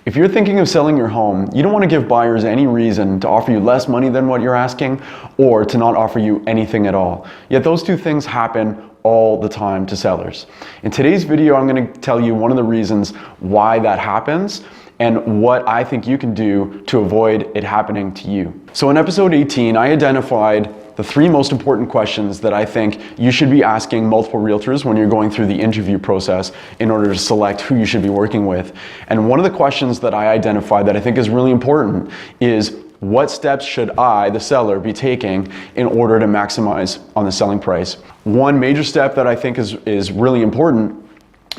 If you're thinking of selling your home, you don't want to give buyers any reason to offer you less money than what you're asking or to not offer you anything at all. Yet those two things happen all the time to sellers. In today's video, I'm going to tell you one of the reasons why that happens and what I think you can do to avoid it happening to you. So in episode 18, I identified the 3 most important questions that I think you should be asking multiple realtors when you're going through the interview process in order to select who you should be working with. And one of the questions that I identified that I think is really important is, what steps should I, the seller, be taking in order to maximize on the selling price? One major step that I think is really important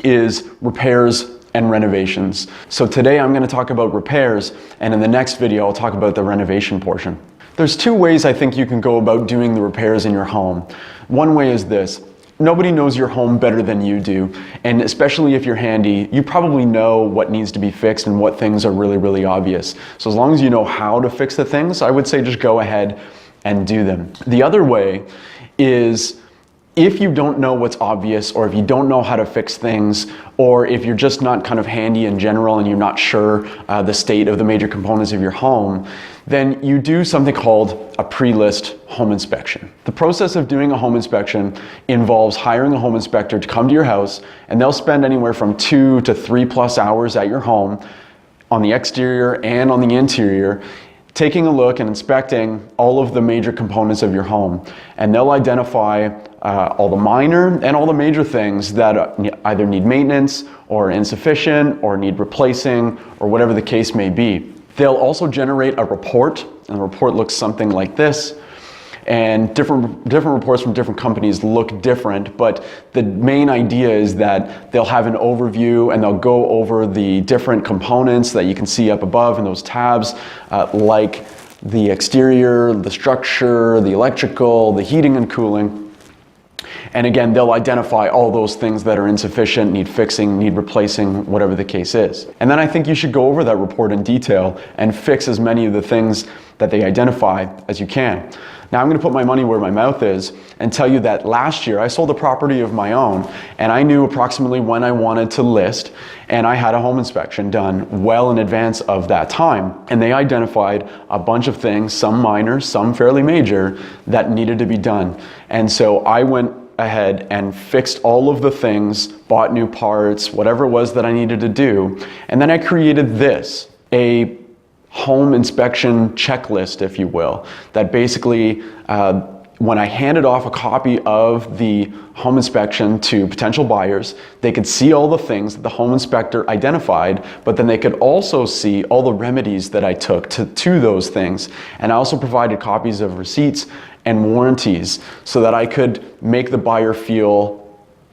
is repairs and renovations. So today I'm going to talk about repairs, and in the next video I'll talk about the renovation portion. There's 2 ways I think you can go about doing the repairs in your home. One way is this. Nobody knows your home better than you do, and especially if you're handy, you probably know what needs to be fixed and what things are really, really obvious. So as long as you know how to fix the things, I would say just go ahead and do them. The other way is, if you don't know what's obvious, or if you don't know how to fix things, or if you're just not kind of handy in general and you're not sure the state of the major components of your home, then you do something called a pre-list home inspection. The process of doing a home inspection involves hiring a home inspector to come to your house, and they'll spend anywhere from 2 to 3+ hours at your home on the exterior and on the interior, taking a look and inspecting all of the major components of your home. And they'll identify all the minor and all the major things that either need maintenance or are insufficient or need replacing or whatever the case may be. They'll also generate a report, and the report looks something like this. And different reports from different companies look different, but the main idea is that they'll have an overview and they'll go over the different components that you can see up above in those tabs, like the exterior, the structure, the electrical, the heating and cooling. And again, they'll identify all those things that are insufficient, need fixing, need replacing, whatever the case is. And then I think you should go over that report in detail and fix as many of the things that they identify as you can. Now I'm going to put my money where my mouth is and tell you that last year I sold a property of my own, and I knew approximately when I wanted to list, and I had a home inspection done well in advance of that time. And they identified a bunch of things, some minor, some fairly major, that needed to be done. And so I went ahead and fixed all of the things, bought new parts, whatever it was that I needed to do. And then I created this, a home inspection checklist, if you will, that basically when I handed off a copy of the home inspection to potential buyers, they could see all the things that the home inspector identified, but then they could also see all the remedies that I took to those things. And I also provided copies of receipts and warranties so that I could make the buyer feel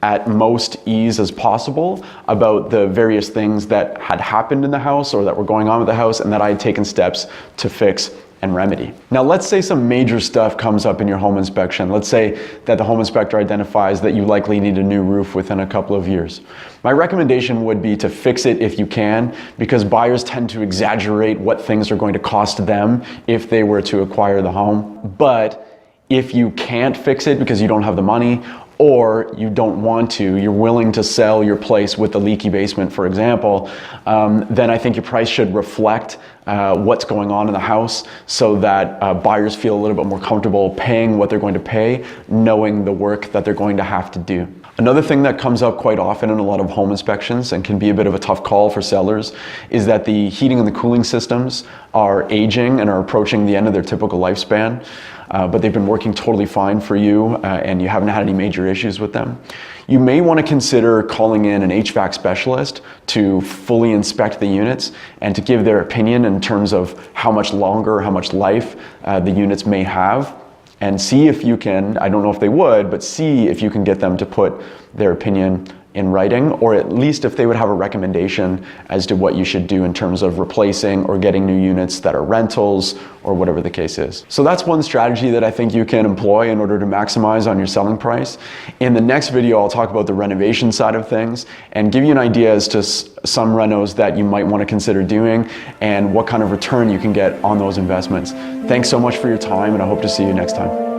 at most ease as possible about the various things that had happened in the house or that were going on with the house, and that I had taken steps to fix and remedy. Now let's say some major stuff comes up in your home inspection. Let's say that the home inspector identifies that you likely need a new roof within a couple of years. My recommendation would be to fix it if you can, because buyers tend to exaggerate what things are going to cost them if they were to acquire the home. But if you can't fix it because you don't have the money, or you don't want to, you're willing to sell your place with the leaky basement, for example, then I think your price should reflect what's going on in the house, so that buyers feel a little bit more comfortable paying what they're going to pay, knowing the work that they're going to have to do. Another thing that comes up quite often in a lot of home inspections and can be a bit of a tough call for sellers is that the heating and the cooling systems are aging and are approaching the end of their typical lifespan. But they've been working totally fine for you and you haven't had any major issues with them. You may want to consider calling in an HVAC specialist to fully inspect the units and to give their opinion in terms of how much longer, how much life the units may have, and see if you can, I don't know if they would, but see if you can get them to put their opinion in writing, or at least if they would have a recommendation as to what you should do in terms of replacing or getting new units that are rentals or whatever the case is. So that's one strategy that I think you can employ in order to maximize on your selling price. In the next video, I'll talk about the renovation side of things and give you an idea as to some renos that you might want to consider doing and what kind of return you can get on those investments. Thanks so much for your time, and I hope to see you next time.